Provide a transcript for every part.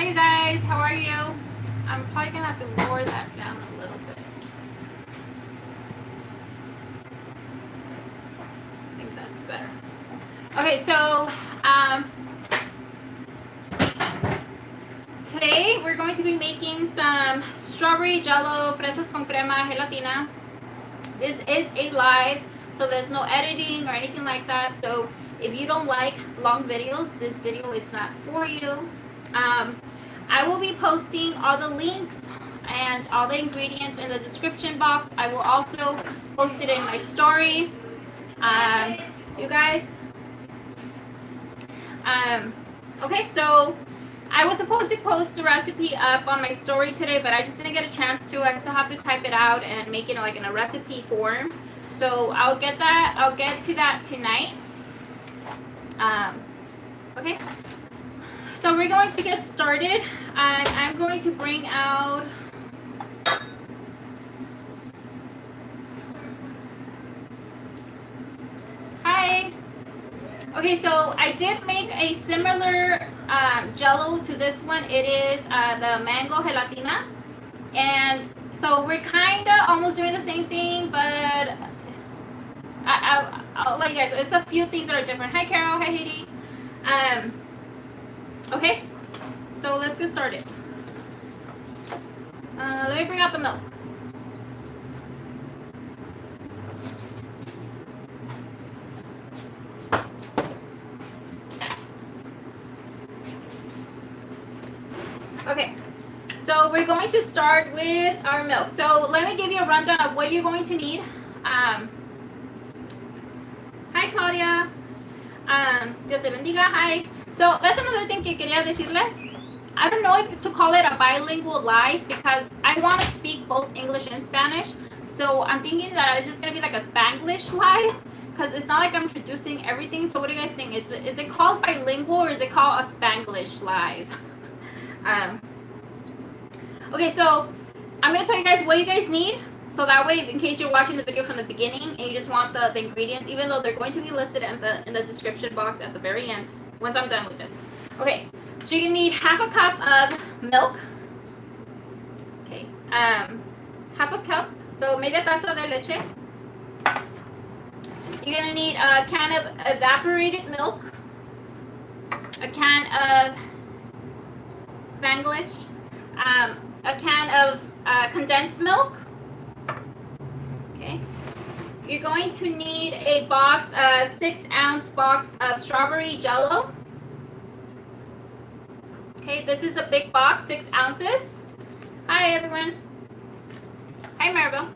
you guys? How are you? I'm probably gonna have to lower that down a little bit. I think that's better. Okay, so today we're going to be making some strawberry jello, fresas con crema, gelatina. This is a live, so there's no editing or anything like that. So if you don't like long videos, this video is not for you. I will be posting all the links and all the ingredients in the description box. I will also post it in my story. You guys. Okay, so I was supposed to post the recipe up on my story today, but I just didn't get a chance to. I still have to type it out and make it like in a recipe form. So I'll get to that tonight. Okay. So we're going to get started. I'm going to bring out Hi. Okay, so I did make a similar jello to this one. It is the mango gelatina. And so we're kind of almost doing the same thing, but I'll let you guys, it's a few things that are different. Hi, Carol. Hi, Haiti. Okay, so let's get started. Let me bring out the milk. Okay, so we're going to start with our milk. So let me give you a rundown of what you're going to need. Hi, Claudia. Dios te bendiga. Hi. So that's another thing que quería decirles. I don't know if to call it a bilingual live because I want to speak both English and Spanish. So I'm thinking that it's just going to be like a Spanglish live because it's not like I'm introducing everything. So what do you guys think? Is it called bilingual or is it called a Spanglish live? Okay, so I'm going to tell you guys what you guys need. So that way, in case you're watching the video from the beginning and you just want the ingredients, even though they're going to be listed in the description box at the very end, once I'm done with this. Okay, so you're going to need half a cup of milk. Okay, half a cup. So media taza de leche. You're going to need a can of evaporated milk. A can of Spanglish. A can of condensed milk. Okay. You're going to need a box, a 6-ounce box of strawberry jello. Okay, this is the big box, 6 ounces. Hi, everyone. Hi, Maribel.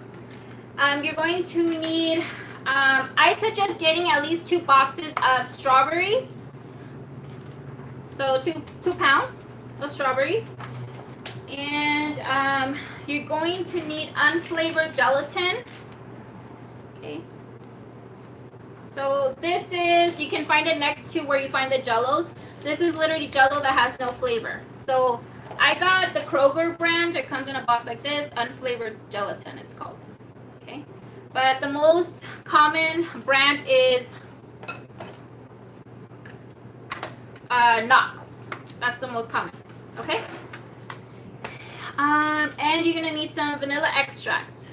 You're going to need, I suggest getting at least 2 boxes of strawberries. So 2 pounds of strawberries. And you're going to need unflavored gelatin. Okay. So this is, you can find it next to where you find the jellos. This is literally jello that has no flavor. So I got the Kroger brand. It comes in a box like this, unflavored gelatin it's called. Okay. But the most common brand is Knox. That's the most common. Okay. And you're gonna need some vanilla extract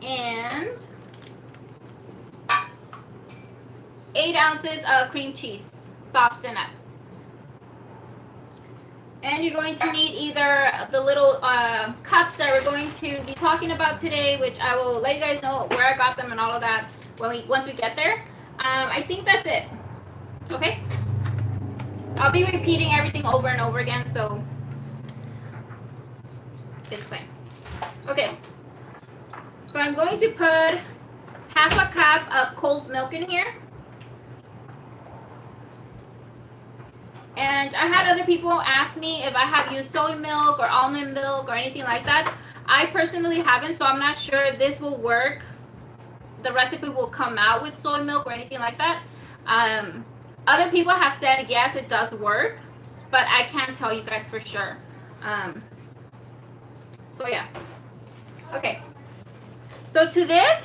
and 8 ounces of cream cheese, soften up. And you're going to need either the little cups that we're going to be talking about today, which I will let you guys know where I got them and all of that once we get there. I think that's it. Okay. I'll be repeating everything over and over again, so it's fine. Okay. So I'm going to put half a cup of cold milk in here. And I had other people ask me if I have used soy milk or almond milk or anything like that. I personally haven't, so I'm not sure if this will work. The recipe will come out with soy milk or anything like that. Other people have said, yes, it does work, but I can't tell you guys for sure. So yeah. Okay. So to this,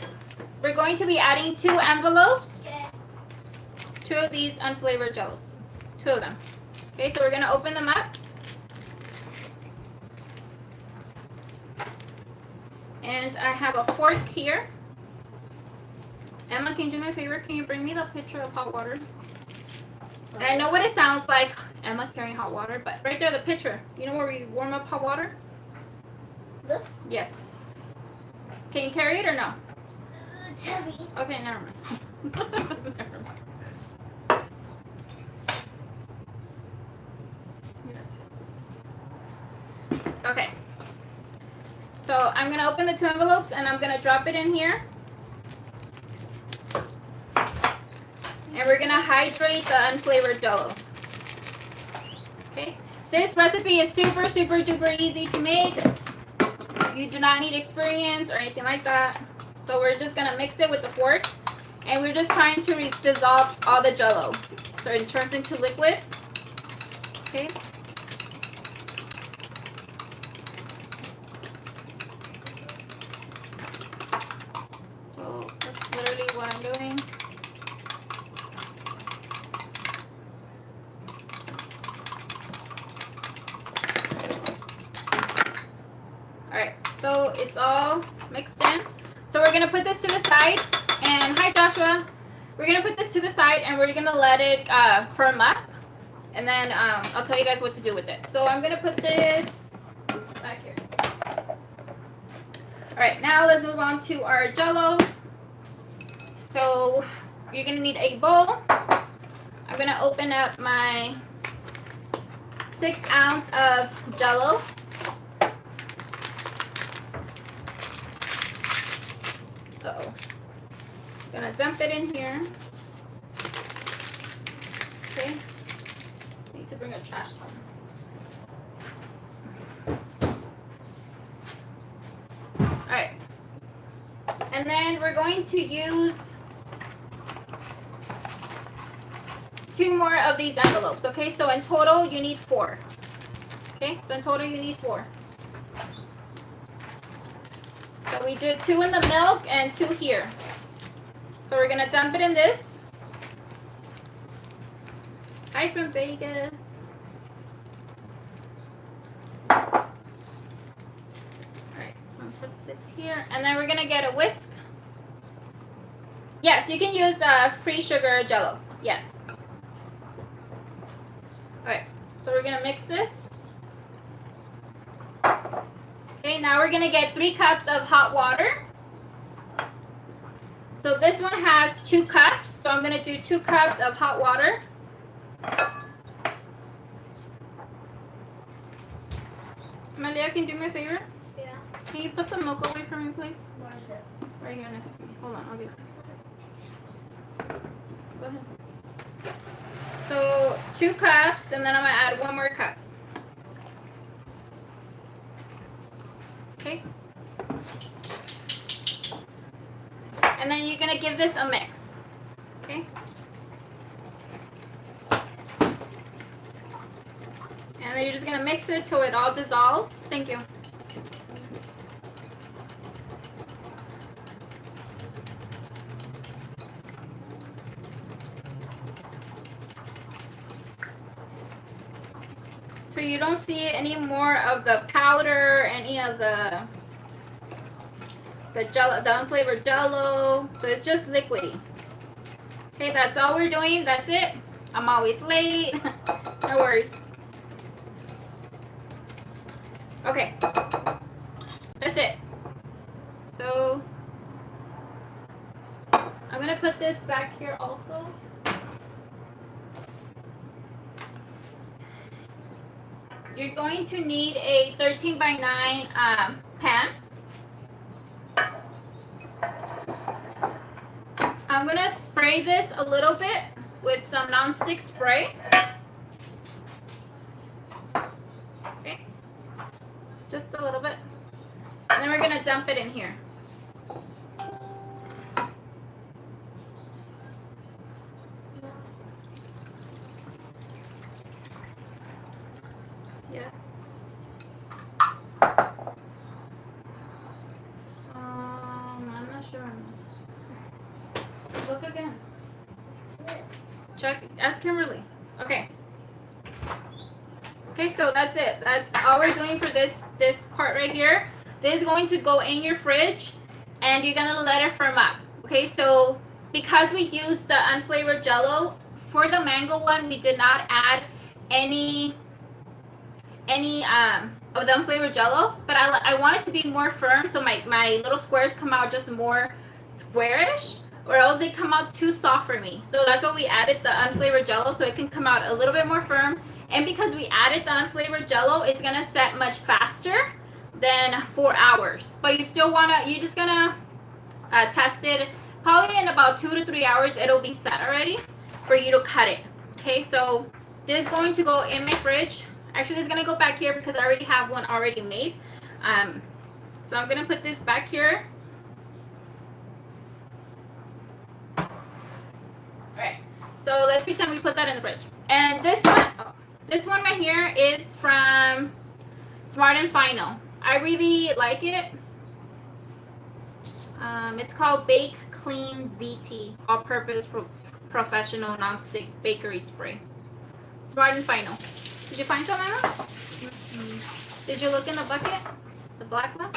we're going to be adding 2 envelopes. 2 of these unflavored jellos. 2 of them. Okay, so we're gonna open them up. And I have a fork here. Emma, can you do me a favor? Can you bring me the pitcher of hot water? And I know what it sounds like, Emma carrying hot water, but right there, the pitcher. You know where we warm up hot water? This? Yes. Can you carry it or no? It's heavy. Okay, never mind. Never mind. Okay. So I'm gonna open the 2 envelopes and I'm gonna drop it in here. And we're gonna hydrate the unflavored Jello. Okay. This recipe is super, super duper easy to make. You do not need experience or anything like that. So we're just gonna mix it with the fork, and we're just trying to dissolve all the Jello, so it turns into liquid. Okay. So that's literally what I'm doing. Alright, so it's all mixed in. So we're going to put this to the side. And hi Joshua. We're going to put this to the side and we're going to let it firm up. And then I'll tell you guys what to do with it. So I'm going to put this back here. Alright, now let's move on to our Jello. So you're going to need a bowl. I'm going to open up my 6 ounce of Jello. Uh-oh. Gonna dump it in here. Okay. Need to bring a trash can. Alright. And then we're going to use 2 more of these envelopes. Okay, so in total you need 4. Okay, so in total you need 4. So we did 2 in the milk and 2 here. So we're gonna dump it in this. Hi from Vegas. Alright, I'm gonna put this here. And then we're gonna get a whisk. Yes, you can use free sugar Jello. Yes. Alright, so we're gonna mix this. Okay, now we're gonna get 3 cups of hot water. So this one has 2 cups, so I'm gonna do 2 cups of hot water. Malia, can you do me a favor? Yeah. Can you put the milk away from me, please? What is it? Right here next to me. Hold on, I'll get it. Go ahead. So 2 cups, and then I'm gonna add 1 more cup. Okay. And then you're gonna give this a mix. Okay. And then you're just gonna mix it till it all dissolves. Thank you. So you don't see any more of the powder, any of the Jello, the unflavored Jello. So it's just liquidy. Okay, that's all we're doing. That's it. I'm always late. No worries. Okay. That's it. So I'm gonna put this back here also. You're going to need a 13 by 9 pan. I'm going to spray this a little bit with some non-stick spray. Okay. Just a little bit. And then we're going to dump it in here. Yes. I'm not sure. Look again. Check. Ask Kimberly. Okay. Okay, so that's it. That's all we're doing for this part right here. This is going to go in your fridge, and you're gonna let it firm up. Okay, so because we used the unflavored Jello for the mango one, we did not add any of the unflavored Jello, but I want it to be more firm, so my little squares come out just more squarish, or else they come out too soft for me. So that's why we added the unflavored Jello, so it can come out a little bit more firm. And because we added the unflavored Jello, it's gonna set much faster than 4 hours. But you still wanna, you're just gonna test it. Probably in about 2 to 3 hours, it'll be set already for you to cut it. Okay, so this is going to go in my fridge. Actually, it's gonna go back here because I already have one already made. So I'm gonna put this back here. Alright, so let's pretend we put that in the fridge. And this one right here is from Smart and Final. I really like it. It's called Bake Clean ZT, all-purpose professional non-stick bakery spray. Smart and Final. Did you find some, Emma? Mm-hmm. Did you look in the bucket? The black one?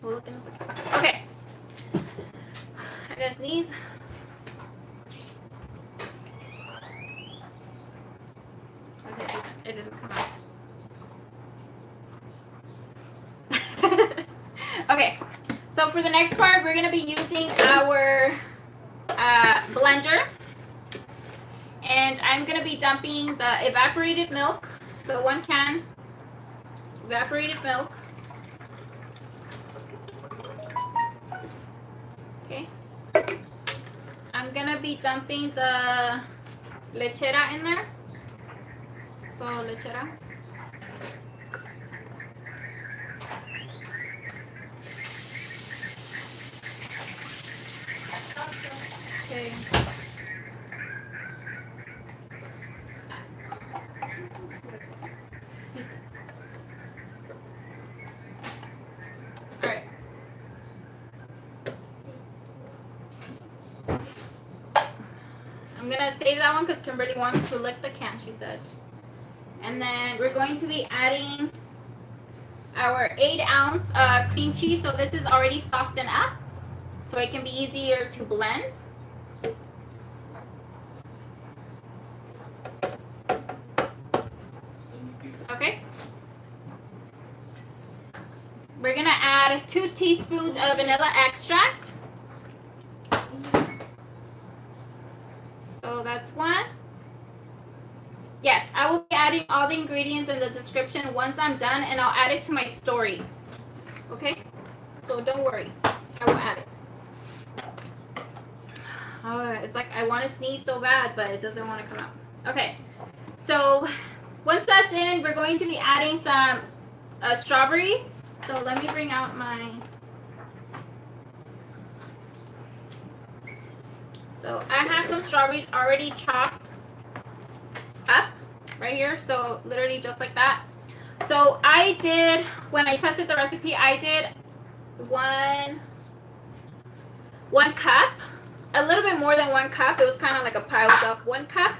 We'll look in the bucket. Okay. I gotta sneeze. Okay, it didn't come out. Okay, so for the next part, we're gonna be using our blender. And I'm going to be dumping the evaporated milk. So 1 can evaporated milk. Okay. I'm going to be dumping the lechera in there. So lechera. Okay. I'm gonna save that one because Kimberly wants to lick the can, she said. And then we're going to be adding our 8-ounce cream cheese. So this is already softened up, so it can be easier to blend. Okay. We're gonna add 2 teaspoons of vanilla extract. So that's 1. Yes, I will be adding all the ingredients in the description once I'm done, and I'll add it to my stories. Okay? So don't worry. I will add it. Oh, it's like I want to sneeze so bad, but it doesn't want to come out. Okay. So once that's in, we're going to be adding some strawberries. So let me bring out my... So I have some strawberries already chopped up right here. So literally just like that. So I did, when I tested the recipe, I did one cup, a little bit more than 1 cup. It was kind of like a piled up 1 cup.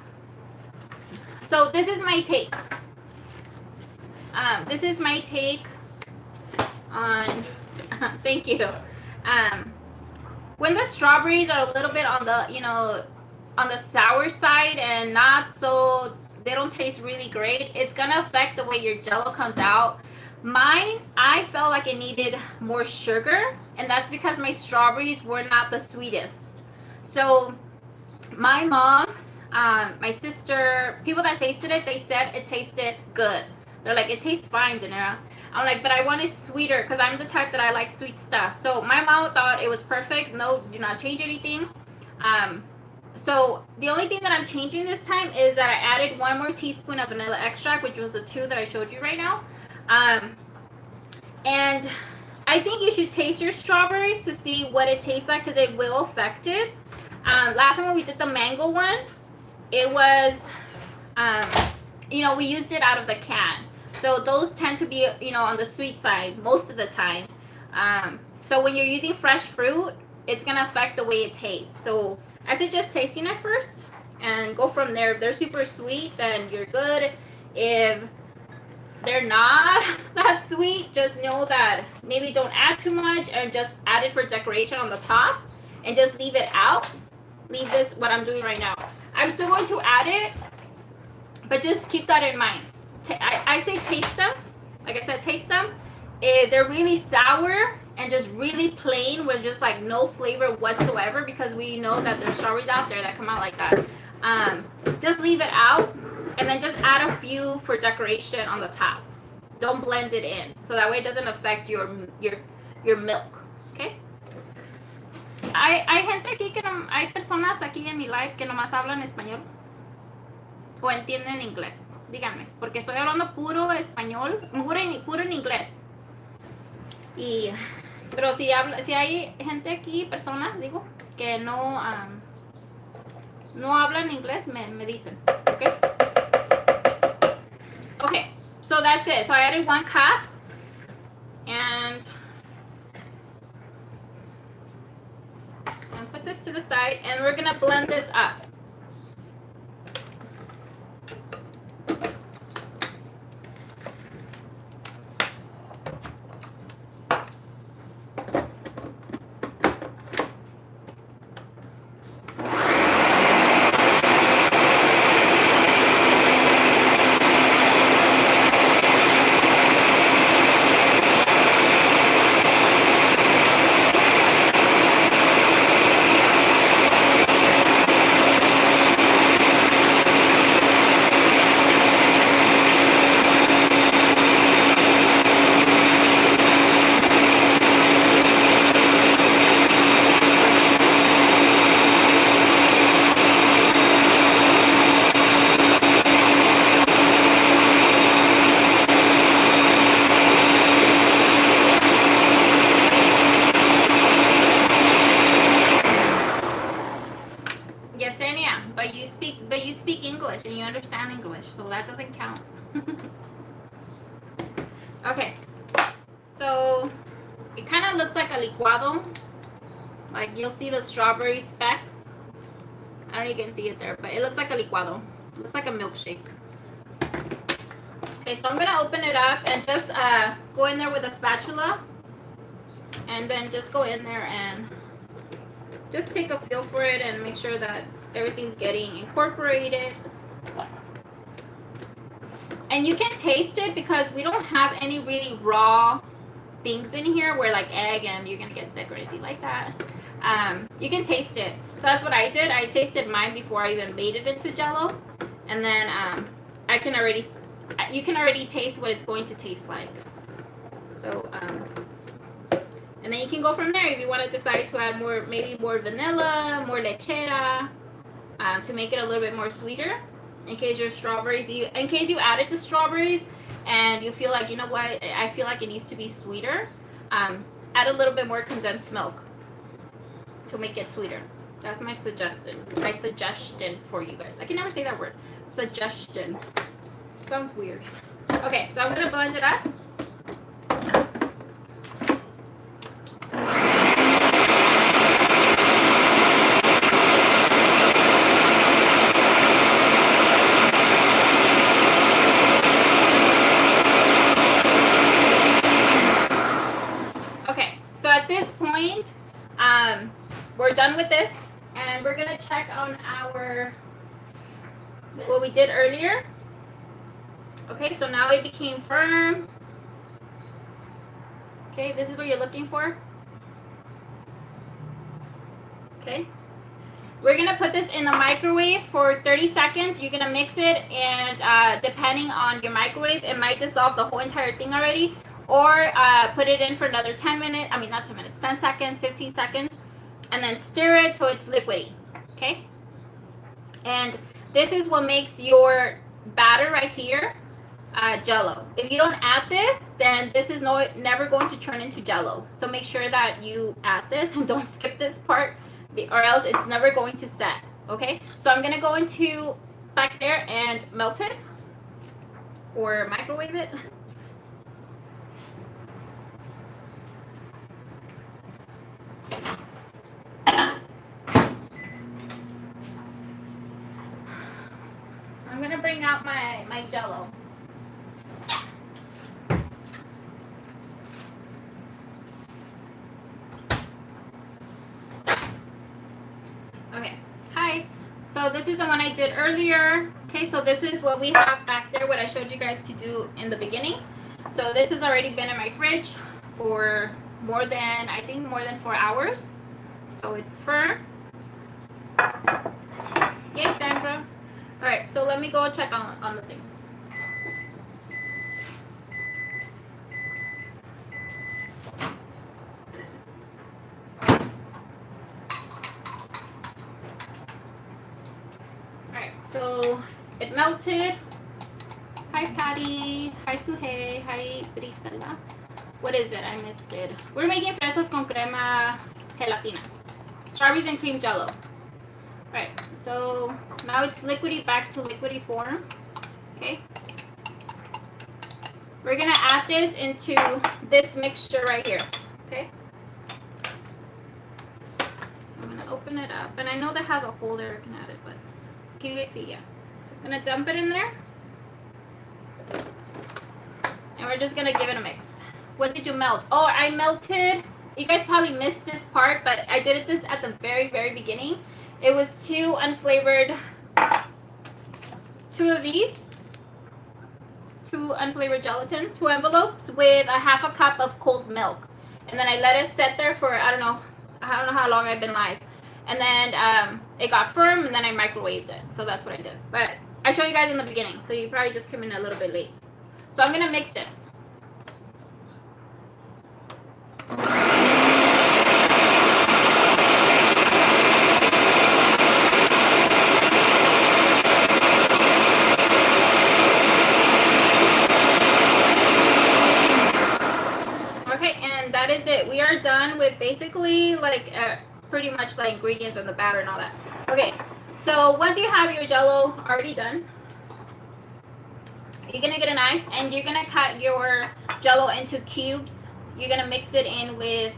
So this is my take. This is my take on, thank you. When the strawberries are a little bit on the, on the sour side and not so, they don't taste really great, it's gonna affect the way your Jello comes out. Mine, I felt like it needed more sugar, and that's because my strawberries were not the sweetest. So my mom, my sister, people that tasted it, they said it tasted good. They're like, it tastes fine, Danera. I'm like, but I want it sweeter because I'm the type that I like sweet stuff. So my mom thought it was perfect. No, do not change anything. So the only thing that I'm changing this time is that I added 1 more teaspoon of vanilla extract, which was the 2 that I showed you right now. And I think you should taste your strawberries to see what it tastes like because it will affect it. Last time when we did the mango one, it was, we used it out of the can. So those tend to be, on the sweet side most of the time. So when you're using fresh fruit, it's going to affect the way it tastes. So I suggest tasting it first and go from there. If they're super sweet, then you're good. If they're not that sweet, just know that maybe don't add too much or just add it for decoration on the top and just leave it out. Leave this, what I'm doing right now. I'm still going to add it, but just keep that in mind. I say taste them. Like I said, taste them. If they're really sour and just really plain with just like no flavor whatsoever, because we know that there's strawberries out there that come out like that. Just leave it out and then just add a few for decoration on the top. Don't blend it in, so that way it doesn't affect your milk. Okay. Hay gente aquí que no, hay personas aquí en mi live que nomás hablan español o entienden inglés. Díganme, porque estoy hablando puro español, puro en inglés. Pero si hay gente aquí, personas, digo, que no hablan inglés, me dicen. Okay. Okay. So that's it. So I added 1 cup, and put this to the side, and we're gonna blend this up. But you speak English and you understand English, so that doesn't count. Okay, so it kind of looks like a licuado. Like you'll see the strawberry specks. I don't know if you can see it there, but it looks like a licuado. It looks like a milkshake. Okay, so I'm gonna open it up and just go in there with a spatula, and then just go in there and just take a feel for it and make sure that everything's getting incorporated. And you can taste it because we don't have any really raw things in here where like egg and you're gonna get sick or anything like that. You can taste it. So that's what I did. I tasted mine before I even made it into Jello, and then you can already taste what it's going to taste like. So and then you can go from there if you want to decide to add maybe more vanilla, more lechera, to make it a little bit more sweeter. In case your strawberries, in case you added the strawberries and you feel like, you know what, I feel like it needs to be sweeter, add a little bit more condensed milk to make it sweeter. That's my suggestion. My suggestion for you guys. I can never say that word. Suggestion. Sounds weird. Okay, so I'm gonna blend it up. We're done with this, and we're gonna check on what we did earlier. Okay, so now it became firm. Okay, this is what you're looking for. Okay, we're gonna put this in the microwave for 30 seconds. You're gonna mix it, and depending on your microwave, it might dissolve the whole entire thing already, or put it in for another 10 minutes. I mean, not 10 minutes, 10 seconds, 15 seconds. And then stir it till it's liquidy, okay? And this is what makes your batter right here Jello. If you don't add this, then this is never going to turn into Jello. So make sure that you add this and don't skip this part, or else it's never going to set, okay? So I'm gonna go into back there and melt it or microwave it. I'm gonna bring out my Jello. this is the one I did earlier. Okay, so this is what we have back there, what I showed you guys to do in the beginning. So this has already been in my fridge for more than, I think, more than 4 hours. So it's firm. Yay, Sandra. All right, so let me go check on the thing. Alright, so it melted. Hi Patty. Hi Suhei. Hi Brisela. What is it? I missed it. We're making fresas con crema gelatina. Strawberries and cream jello. Alright, so now it's liquidy back to liquidy form. Okay. We're gonna add this into this mixture right here. Okay. So I'm gonna open it up. And I know that has a hole there I can add it, but can you guys see? Yeah. I'm gonna dump it in there. And we're just gonna give it a mix. What did you melt? Oh, I melted. You guys probably missed this part, but I did this at the very, very beginning. It was 2 unflavored, 2 of these. 2 unflavored gelatin, 2 envelopes with a half a cup of cold milk. And then I let it sit there for, I don't know how long I've been live. And then it got firm and then I microwaved it. So that's what I did. But I showed you guys in the beginning. So you probably just came in a little bit late. So I'm going to mix this. Okay, and that is it. We are done with basically like pretty much like ingredients and the batter and all that. Okay, so once you have your jello already done, you're gonna get a knife and you're gonna cut your jello into cubes. You're gonna mix it in with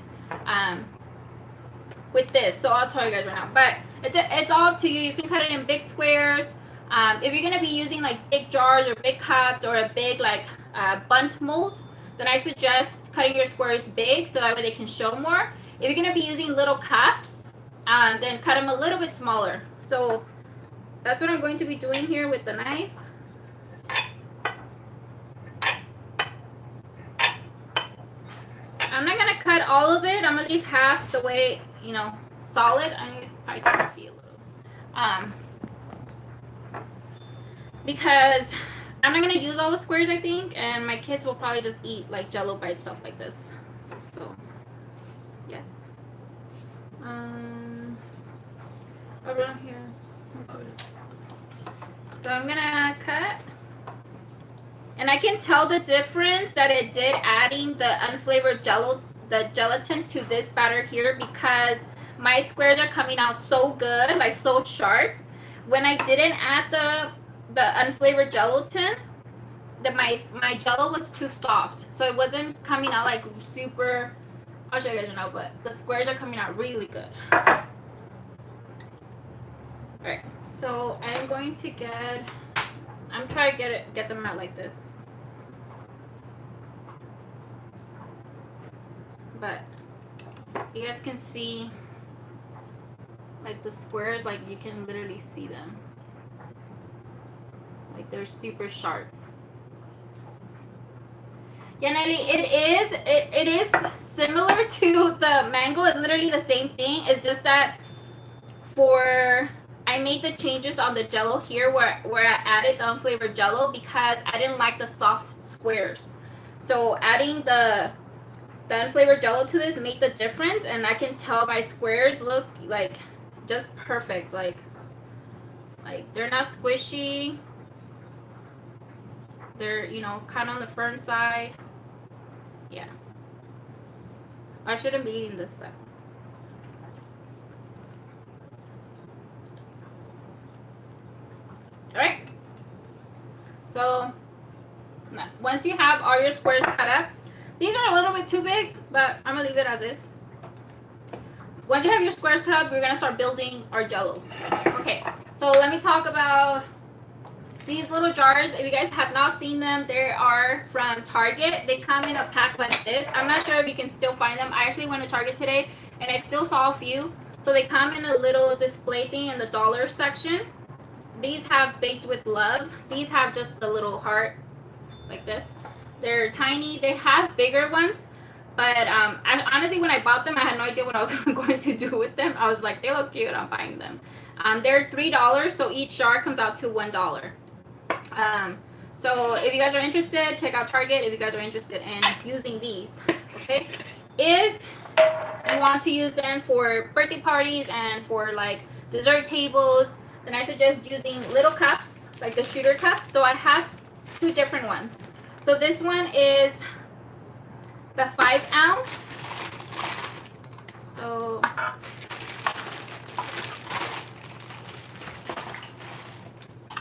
this. So I'll tell you guys right now, but it's all up to you. You can cut it in big squares. If you're gonna be using like big jars or big cups or a big like bundt mold, then I suggest cutting your squares big so that way they can show more. If you're gonna be using little cups, then cut them a little bit smaller. So that's what I'm going to be doing here with the knife. I'm not gonna cut all of it. I'm gonna leave half the way, you know, solid. I mean, probably can see a little. Because I'm not gonna use all the squares, I think, and my kids will probably just eat like jello by itself like this. So, yes. Around here. So I'm gonna cut. And I can tell the difference that it did adding the unflavored jello, the gelatin to this batter here, because my squares are coming out so good, like so sharp. When I didn't add the unflavored gelatin, my jello was too soft, so it wasn't coming out like super. I'll show you guys now, but the squares are coming out really good. All right, so I'm going to I'm trying to get them out like this, but you guys can see like the squares, like you can literally see them. Like they're super sharp. Yeah, Nelly, it is similar to the mango. It's literally the same thing. It's just that I made the changes on the jello here where I added the unflavored jello because I didn't like the soft squares. So adding the unflavored jello to this made the difference, and I can tell my squares look like just perfect. Like they're not squishy. They're, you know, kind of on the firm side. Yeah. I shouldn't be eating this, but. Alright. So, once you have all your squares cut up, these are a little bit too big, but I'm going to leave it as is. Once you have your squares cut up, we're going to start building our jello. Okay, so let me talk about these little jars. If you guys have not seen them, they are from Target. They come in a pack like this. I'm not sure if you can still find them. I actually went to Target today and I still saw a few. So they come in a little display thing in the dollar section. these have baked with love. These have just the little heart like this. They're tiny. They have bigger ones, but honestly, when I bought them, I had no idea what I was going to do with them. I was like, they look cute. I'm buying them. They're $3, so each jar comes out to $1. So if you guys are interested, check out Target. If you guys are interested in using these, okay. If you want to use them for birthday parties and for like dessert tables, then I suggest using little cups, like the shooter cup. So I have two different ones. So this one is the 5-ounce. So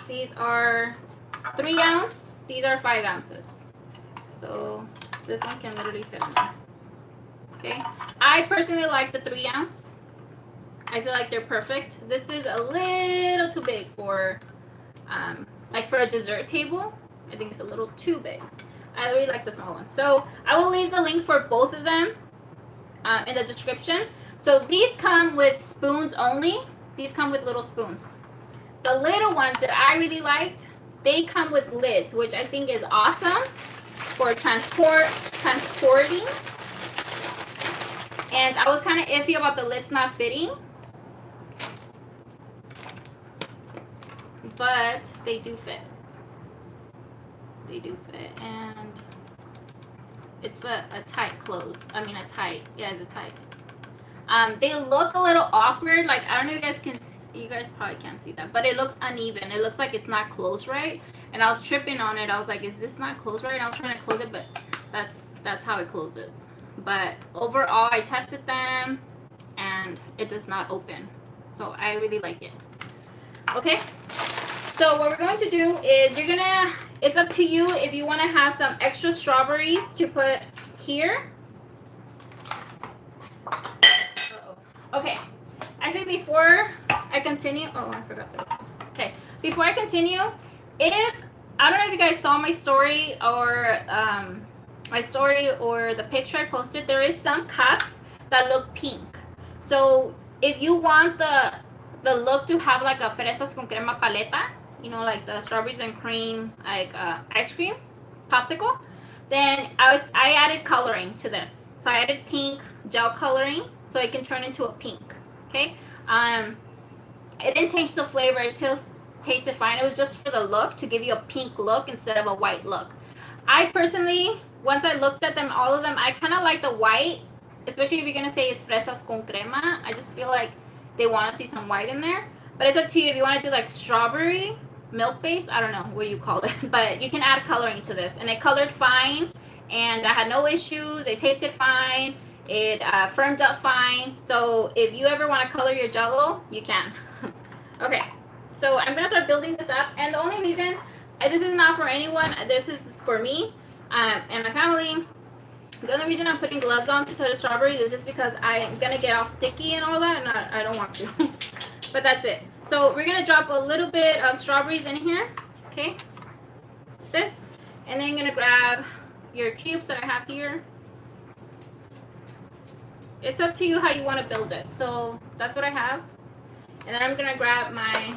these are 3-ounce. These are 5 ounces. So this one can literally fit in there. Okay. I personally like the 3-ounce. I feel like they're perfect. This is a little too big for, like for a dessert table. I think it's a little too big. I really like the small one. So I will leave the link for both of them in the description. So these come with spoons only. These come with little spoons. The little ones that I really liked, they come with lids, which I think is awesome for transporting. And I was kind of iffy about the lids not fitting, but they do fit. They do fit, and it's a tight close. I mean, it's a tight. They look a little awkward. Like, I don't know if you guys can. You guys probably can't see that, but it looks uneven. It looks like it's not closed right. And I was tripping on it. I was like, is this not closed right? And I was trying to close it, but that's how it closes. But overall, I tested them, and it does not open. So I really like it. Okay. So what we're going to do is it's up to you if you want to have some extra strawberries to put here. Uh-oh. Okay. Actually, before I continue, I forgot that. Okay. Before I continue, I don't know if you guys saw my story or the picture I posted, there is some cups that look pink. So if you want the look to have like a Fresas con Crema paleta, you know, like the strawberries and cream, like ice cream popsicle, then I added coloring to this. So I added pink gel coloring so it can turn into a pink. Okay. It didn't change the flavor. It still tasted fine. It was just for the look, to give you a pink look instead of a white look. I personally, once I looked at them, all of them, I kind of like the white, especially if you're going to say it's Fresas con Crema. I just feel like they want to see some white in there. But it's up to you if you want to do like strawberry milk base. I don't know what you call it, but you can add coloring to this. And it colored fine, and I had no issues. It tasted fine. It firmed up fine. So if you ever want to color your Jello, you can. Okay, so I'm going to start building this up. And the only reason, this is not for anyone, this is for me and my family. The only reason I'm putting gloves on to touch the strawberries is just because I'm going to get all sticky and all that, and I don't want to. But that's it. So we're going to drop a little bit of strawberries in here, okay? This. And then you're going to grab your cubes that I have here. It's up to you how you want to build it. So that's what I have. And then I'm going to grab my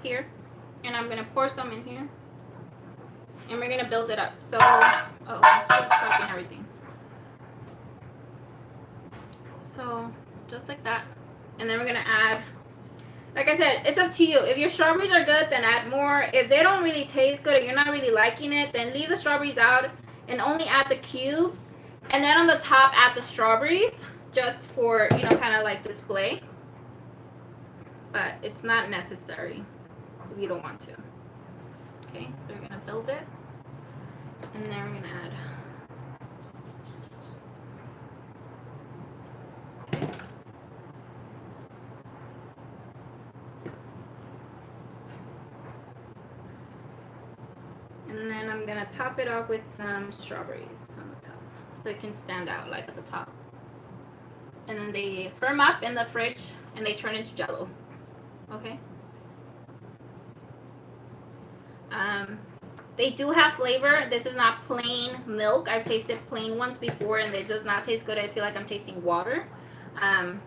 here, and I'm going to pour some in here. And we're going to build it up. So, I'm stopping everything. So, just like that. And then we're going to add, like I said, it's up to you. If your strawberries are good, then add more. If they don't really taste good or you're not really liking it, then leave the strawberries out and only add the cubes. And then on the top, add the strawberries just for, you know, kind of like display. But it's not necessary if you don't want to. Okay, so we're going to build it. And then we're going to add. And then I'm going to top it off with some strawberries on the top, so it can stand out like at the top. And then they firm up in the fridge and they turn into Jello. Okay. They do have flavor. This is not plain milk. I've tasted plain ones before and it does not taste good. I feel like I'm tasting water. And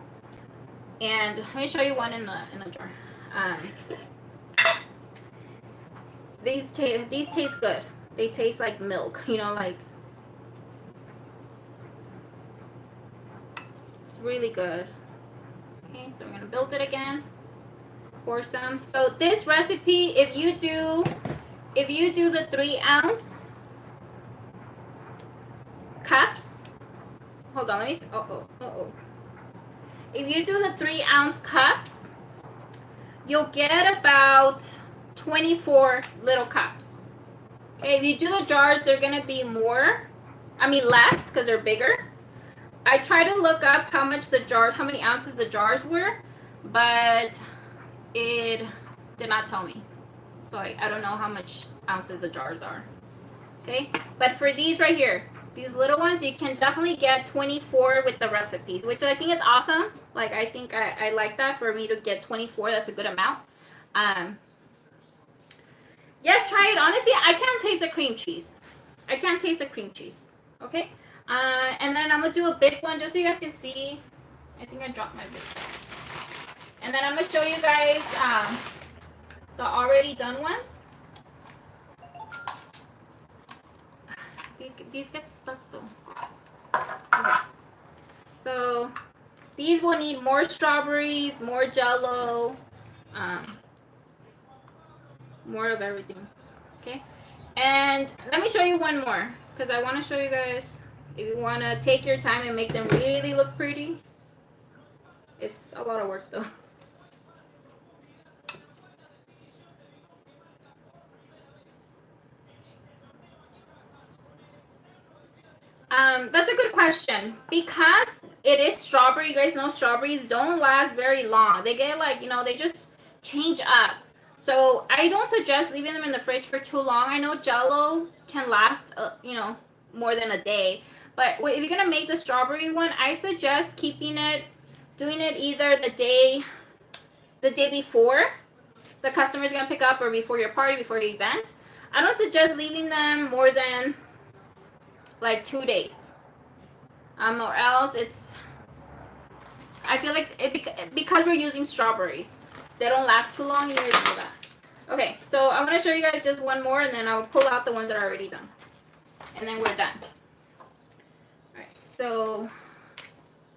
let me show you one in a jar. These taste good. They taste like milk, you know, like it's really good. Okay, so we're gonna build it again. Pour some. So this recipe, if you do the 3-ounce cups, hold on, let me. If you do the 3-ounce cups, you'll get about 24 little cups. Okay, if you do the jars, they're gonna be less because they're bigger. I tried to look up how many ounces the jars were, but it did not tell me. So I don't know how much ounces the jars are. Okay, but for these right here, these little ones, you can definitely get 24 with the recipes, which I think is awesome. Like, I think I like that. For me to get 24, that's a good amount. Yes, try it. Honestly, I can't taste the cream cheese. I can't taste the cream cheese. Okay? And then I'm going to do a big one just so you guys can see. I think I dropped my big one. And then I'm going to show you guys the already done ones. These get stuck though. Okay. So these will need more strawberries, more Jello, more of everything. Okay. And let me show you one more because I want to show you guys. If you want to take your time and make them really look pretty, it's a lot of work though. That's a good question. Because it is strawberry, you guys know strawberries don't last very long. They get like, they just change up. So I don't suggest leaving them in the fridge for too long. I know Jello can last, more than a day. But if you're going to make the strawberry one, I suggest doing it either the day before the customer's going to pick up or before your party, before your event. I don't suggest leaving them more than like 2 days. Or else I feel like because we're using strawberries, they don't last too long. You need to do that. Okay, so I'm going to show you guys just one more, and then I'll pull out the ones that are already done. And then we're done. Alright, so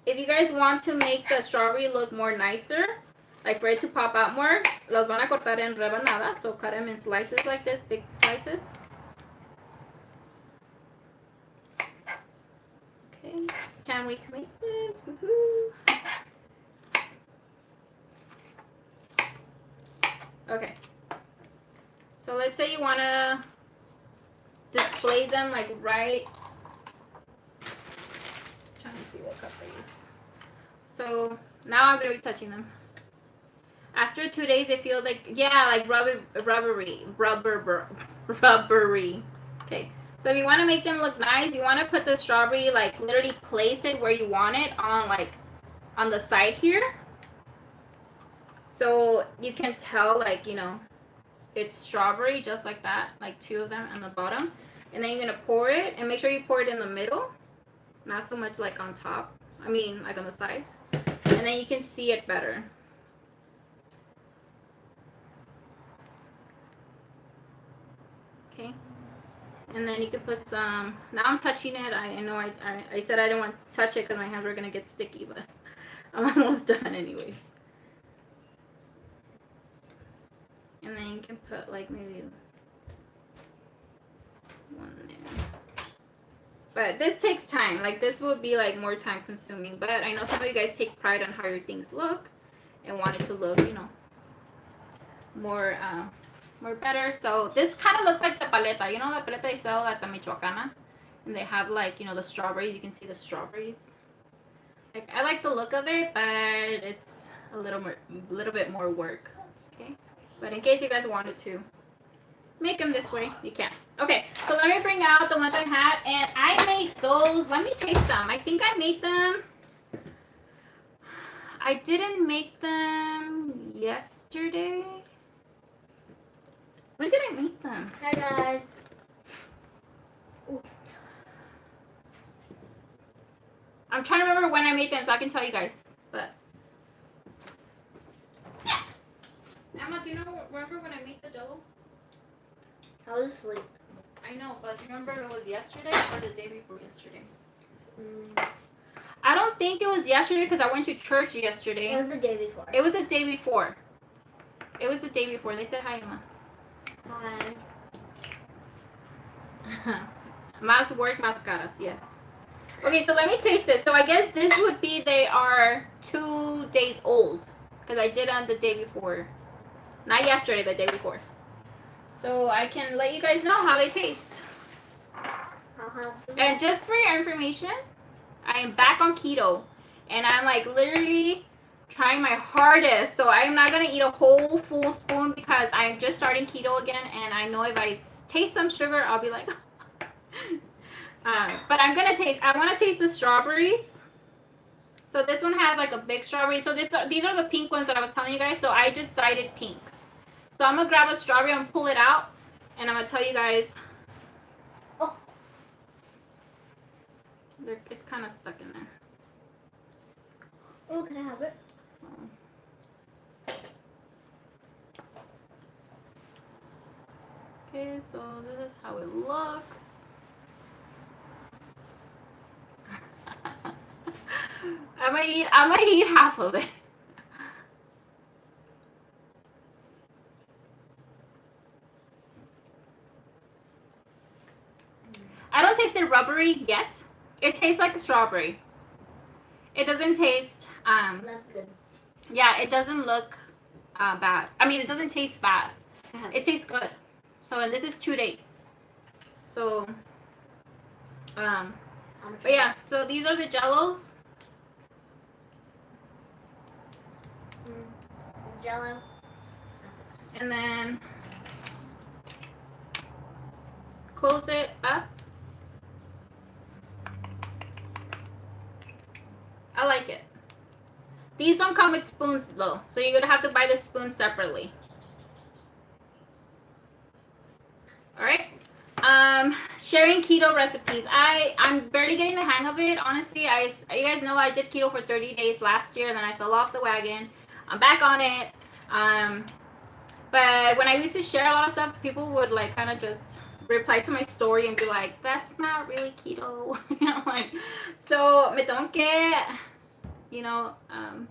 if you guys want to make the strawberry look more nicer, like for it to pop out more, los van a cortar en rebanadas. So cut them in slices like this, big slices. Okay, can't wait to make this. Woohoo! Okay, so let's say you want to display them like right. Trying to see what cup I use. So now I'm gonna be touching them. After 2 days, they feel like rubbery. Okay. So if you want to make them look nice, you want to put the strawberry, like literally place it where you want it on the side here. So you can tell it's strawberry just like that, like 2 of them on the bottom. And then you're going to pour it and make sure you pour it in the middle. Not so much like on top. Like on the sides. And then you can see it better. Okay. And then you can put some, now I'm touching it. I know I said I didn't want to touch it because my hands were going to get sticky, but I'm almost done anyways. And then you can put like maybe one there. But this takes time. Like this will be like more time consuming. But I know some of you guys take pride on how your things look and want it to look, more better. So this kind of looks like the paleta. You know the paleta they sell at the Michoacana? And they have like, the strawberries. You can see the strawberries. Like I like the look of it, but it's a little bit more work. Okay. But in case you guys wanted to make them this way, you can. Okay, so let me bring out the ones I had. And I made those. Let me taste them. I think I made them. I didn't make them yesterday. When did I make them? Hi guys. I'm trying to remember when I made them so I can tell you guys. But Emma, do you remember when I made the Jello? I was asleep. I know, but do you remember if it was yesterday or the day before yesterday? I don't think it was yesterday because I went to church yesterday. It was the day before. It was the day before. It was the day before. They said hi, Emma. Hi. Más work, más caras. Yes. Okay, so let me taste it. So I guess this would be they are 2 days old because I did on the day before. Not yesterday, the day before. So I can let you guys know how they taste. And just for your information, I am back on keto. And I'm like literally trying my hardest. So I'm not going to eat a whole full spoon because I'm just starting keto again. And I know if I taste some sugar, I'll be like... but I'm going to taste... I want to taste the strawberries. So this one has like a big strawberry. So these are the pink ones that I was telling you guys. So I just dyed it pink. So I'm going to grab a strawberry and pull it out. And I'm going to tell you guys... Oh. It's kind of stuck in there. Oh, can I have it? Okay, so this is how it looks. I'm gonna eat half of it. I don't taste it rubbery yet. It tastes like a strawberry. It doesn't taste That's good. yeah, it doesn't look bad. I mean, it doesn't taste bad. It tastes good. So, and this is 2 days. So, but yeah, so these are the Jellos. Jello. And then close it up. I like it. These don't come with spoons though, so you're gonna have to buy the spoons separately. Alright. Sharing keto recipes. I'm barely getting the hang of it. Honestly, you guys know I did keto for 30 days last year, and then I fell off the wagon. I'm back on it. But when I used to share a lot of stuff, people would like kind of just reply to my story and be like, that's not really keto. You know, like, so me tengo que, you know, how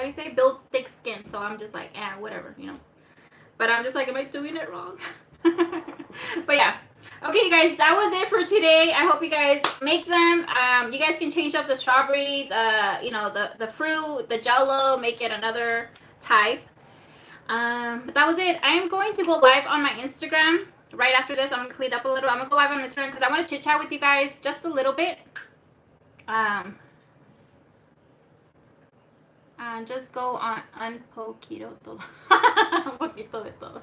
do you say, build thick skin. So I'm just like, whatever, you know. But I'm just like, am I doing it wrong? But yeah. Okay, you guys, that was it for today. I hope you guys make them. You guys can change up the strawberry, the fruit, the Jello, make it another type. But that was it. I am going to go live on my Instagram right after this. I'm going to clean up a little. I'm going to go live on Instagram because I want to chit chat with you guys just a little bit. Just go on unpoquito todo. Un poquito de todo.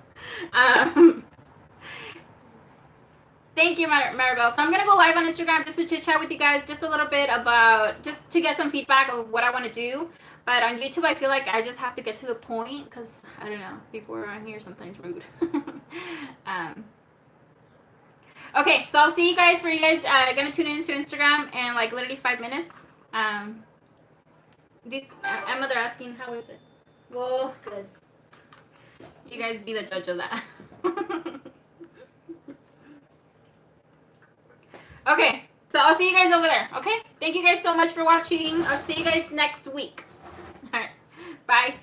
Thank you, Maribel. So I'm going to go live on Instagram just to chit chat with you guys just a little bit about, just to get some feedback of what I want to do. But on YouTube, I feel like I just have to get to the point because, I don't know, people around here sometimes rude. Okay, so I'll see you guys going to tune into Instagram in like literally 5 minutes. Emma, they're asking, how is it? Well, good. You guys be the judge of that. Okay, so I'll see you guys over there, okay? Thank you guys so much for watching. I'll see you guys next week. All right, bye.